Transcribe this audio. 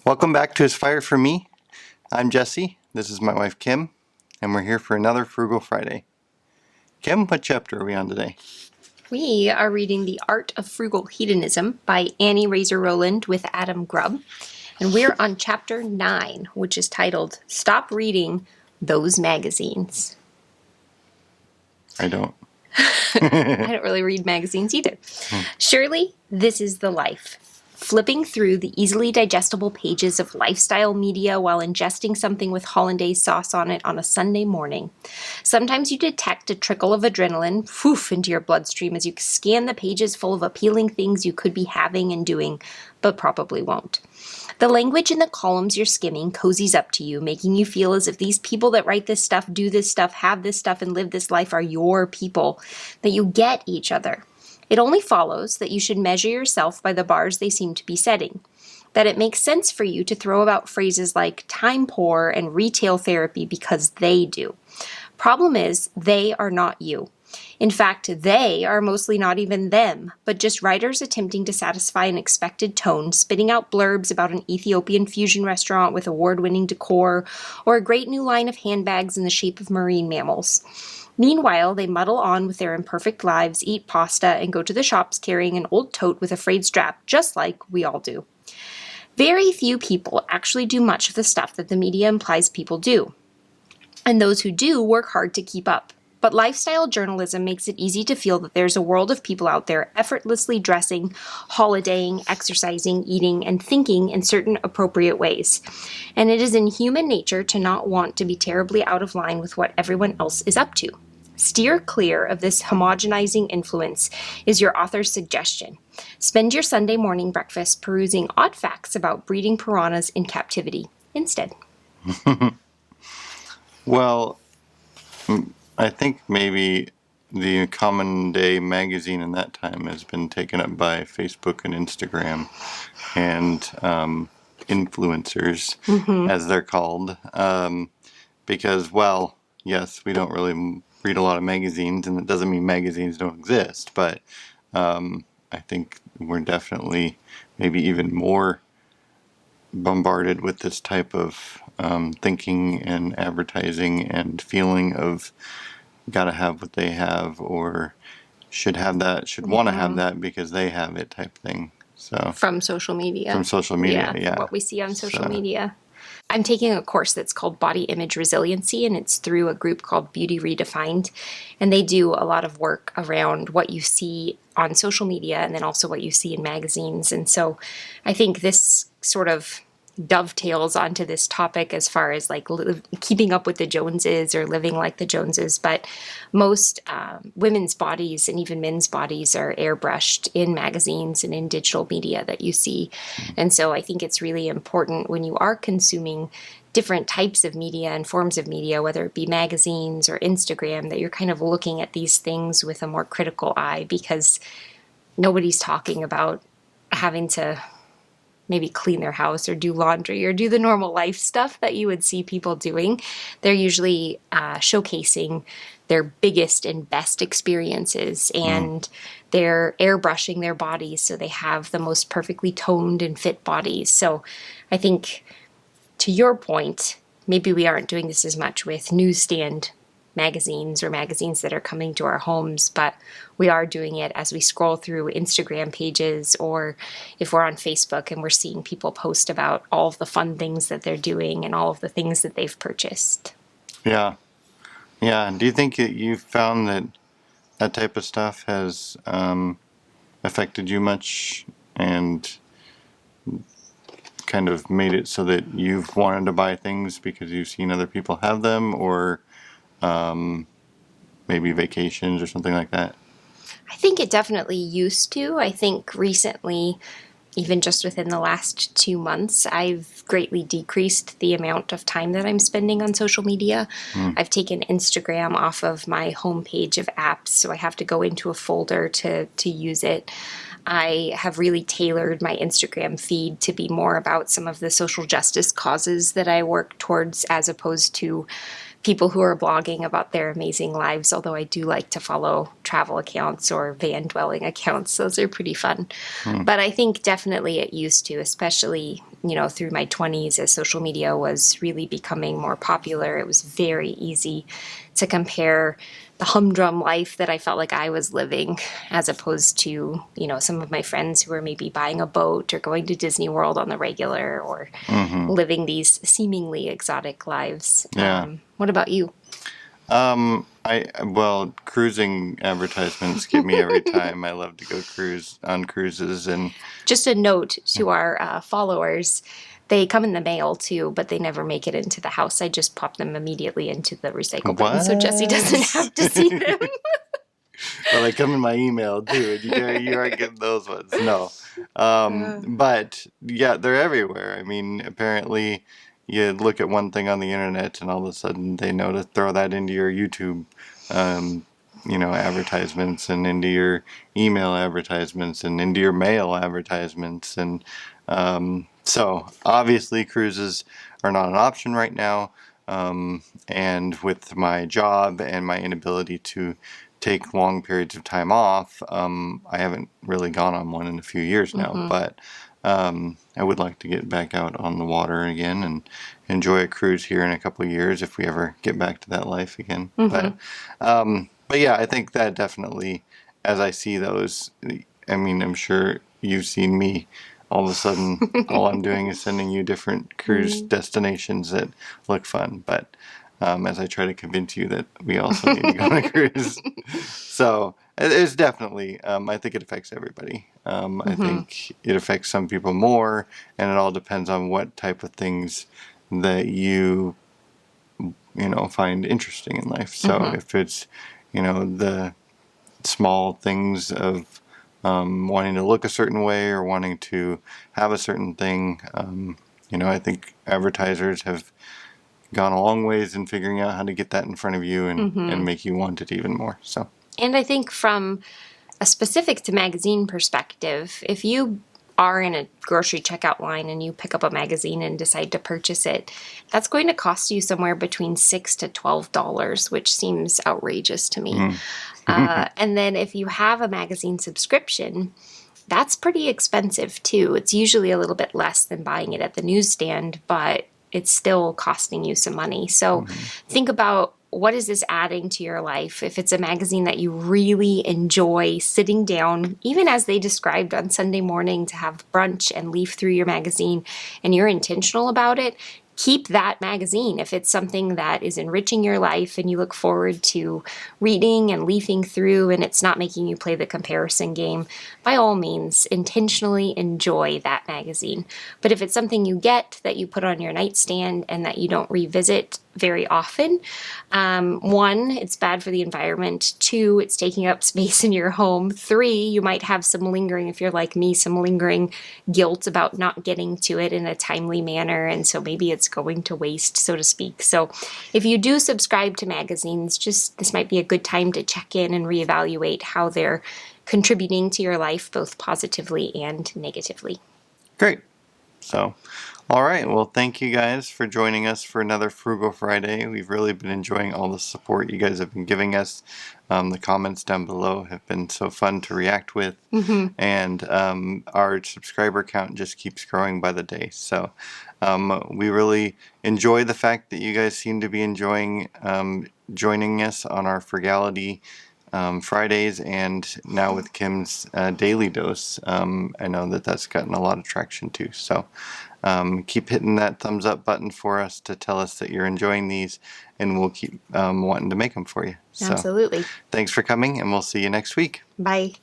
Welcome back to Aspire for Me. I'm Jesse. This is my wife Kim, and we're here for another Frugal Friday. Kim, what chapter are we on today? We are reading The Art of Frugal Hedonism by Annie Razor Rowland with Adam Grubb. And we're on chapter 9, which is titled Stop Reading Those Magazines. I don't. I don't really read magazines either. Surely this is the life. Flipping through the easily digestible pages of lifestyle media while ingesting something with hollandaise sauce on it on a Sunday morning. Sometimes you detect a trickle of adrenaline into your bloodstream as you scan the pages full of appealing things you could be having and doing, but probably won't. The language in the columns you're skimming cozies up to you, making you feel as if these people that write this stuff, do this stuff, have this stuff, and live this life are your people, that you get each other. It only follows that you should measure yourself by the bars they seem to be setting, that it makes sense for you to throw about phrases like time poor and retail therapy because they do. Problem is, they are not you. In fact, they are mostly not even them, but just writers attempting to satisfy an expected tone, spitting out blurbs about an Ethiopian fusion restaurant with award-winning decor, or a great new line of handbags in the shape of marine mammals. Meanwhile, they muddle on with their imperfect lives, eat pasta, and go to the shops carrying an old tote with a frayed strap, just like we all do. Very few people actually do much of the stuff that the media implies people do. And those who do work hard to keep up. But lifestyle journalism makes it easy to feel that there's a world of people out there effortlessly dressing, holidaying, exercising, eating, and thinking in certain appropriate ways. And it is in human nature to not want to be terribly out of line with what everyone else is up to. Steer clear of this homogenizing influence is your author's suggestion. Spend your Sunday morning breakfast perusing odd facts about breeding piranhas in captivity instead. Well, I think maybe the common day magazine in that time has been taken up by Facebook and Instagram and influencers, as they're called, because, well, yes, we don't really read a lot of magazines, and it doesn't mean magazines don't exist, but I think we're definitely maybe even more bombarded with this type of thinking and advertising and feeling of gotta have what they have, or should have that, should want to have that because they have it type thing. So From social media. Yeah. What we see on social media. I'm taking a course that's called Body Image Resiliency, and it's through a group called Beauty Redefined. And they do a lot of work around what you see on social media and then also what you see in magazines. And so I think this sort of dovetails onto this topic as far as like keeping up with the Joneses or living like the Joneses. But most women's bodies and even men's bodies are airbrushed in magazines and in digital media that you see. And so I think it's really important when you are consuming different types of media and forms of media, whether it be magazines or Instagram, that you're kind of looking at these things with a more critical eye, because nobody's talking about having to maybe clean their house or do laundry or do the normal life stuff that you would see people doing. They're usually showcasing their biggest and best experiences, and they're airbrushing their bodies so they have the most perfectly toned and fit bodies. So I think, to your point, maybe we aren't doing this as much with newsstand magazines or magazines that are coming to our homes, but we are doing it as we scroll through Instagram pages, or if we're on Facebook and we're seeing people post about all of the fun things that they're doing and all of the things that they've purchased. Yeah. Do you think that you've found that that type of stuff has affected you much and kind of made it so that you've wanted to buy things because you've seen other people have them, or maybe vacations or something like that? I think it definitely used to. I think recently, even just within the last 2 months, I've greatly decreased the amount of time that I'm spending on social media. I've taken Instagram off of my homepage of apps, so I have to go into a folder to use it. I have really tailored my Instagram feed to be more about some of the social justice causes that I work towards, as opposed to people who are blogging about their amazing lives, although I do like to follow travel accounts or van dwelling accounts. Those are pretty fun. But I think definitely it used to, especially, through my 20s as social media was really becoming more popular. It was very easy to compare the humdrum life that I felt like I was living as opposed to, some of my friends who were maybe buying a boat or going to Disney World on the regular or living these seemingly exotic lives. Yeah. What about you? Well, cruising advertisements get me every time. I love to go cruise on cruises, and Just a note to our followers. They come in the mail too, but they never make it into the house. I just pop them immediately into the recycle bin so Jesse doesn't have to see them. well, they come in my email too, and you aren't getting those ones. No, but yeah, they're everywhere. I mean, apparently, you look at one thing on the internet, and all of a sudden they know to throw that into your YouTube, advertisements, and into your email advertisements, and into your mail advertisements, and so obviously cruises are not an option right now. And with my job and my inability to take long periods of time off, I haven't really gone on one in a few years now, but I would like to get back out on the water again and enjoy a cruise here in a couple of years if we ever get back to that life again. But yeah, I think that definitely, as I see those, I mean, I'm sure you've seen me. All of a sudden, all I'm doing is sending you different cruise destinations that look fun. But as I try to convince you that we also need to go on a cruise. So it's definitely, I think it affects everybody. I think it affects some people more, and it all depends on what type of things that you find interesting in life. So if it's, the small things of wanting to look a certain way or wanting to have a certain thing, I think advertisers have gone a long ways in figuring out how to get that in front of you and make you want it even more. So, And I think from a specific to magazine perspective, if you are in a grocery checkout line and you pick up a magazine and decide to purchase it, that's going to cost you somewhere between $6 to $12, which seems outrageous to me. And then if you have a magazine subscription, that's pretty expensive too. It's usually a little bit less than buying it at the newsstand, but it's still costing you some money. So think about, what is this adding to your life? If it's a magazine that you really enjoy sitting down, even as they described on Sunday morning, to have brunch and leaf through your magazine, and you're intentional about it, keep that magazine. If it's something that is enriching your life and you look forward to reading and leafing through and it's not making you play the comparison game, by all means, intentionally enjoy that magazine. But if it's something you get that you put on your nightstand and that you don't revisit very often, one, it's bad for the environment. Two, it's taking up space in your home. Three, you might have some lingering, if you're like me, some lingering guilt about not getting to it in a timely manner. And so maybe it's going to waste, so to speak. So if you do subscribe to magazines, this might be a good time to check in and reevaluate how they're contributing to your life, both positively and negatively. great. So, all right. Well, thank you guys for joining us for another Frugal Friday. We've really been enjoying all the support you guys have been giving us. The comments down below have been so fun to react with. And our subscriber count just keeps growing by the day. So we really enjoy the fact that you guys seem to be enjoying joining us on our Frugality Fridays, and now with Kim's Daily Dose. I know that that's gotten a lot of traction too. So keep hitting that thumbs up button for us to tell us that you're enjoying these, and we'll keep wanting to make them for you. So, Absolutely. thanks for coming, and we'll see you next week. Bye.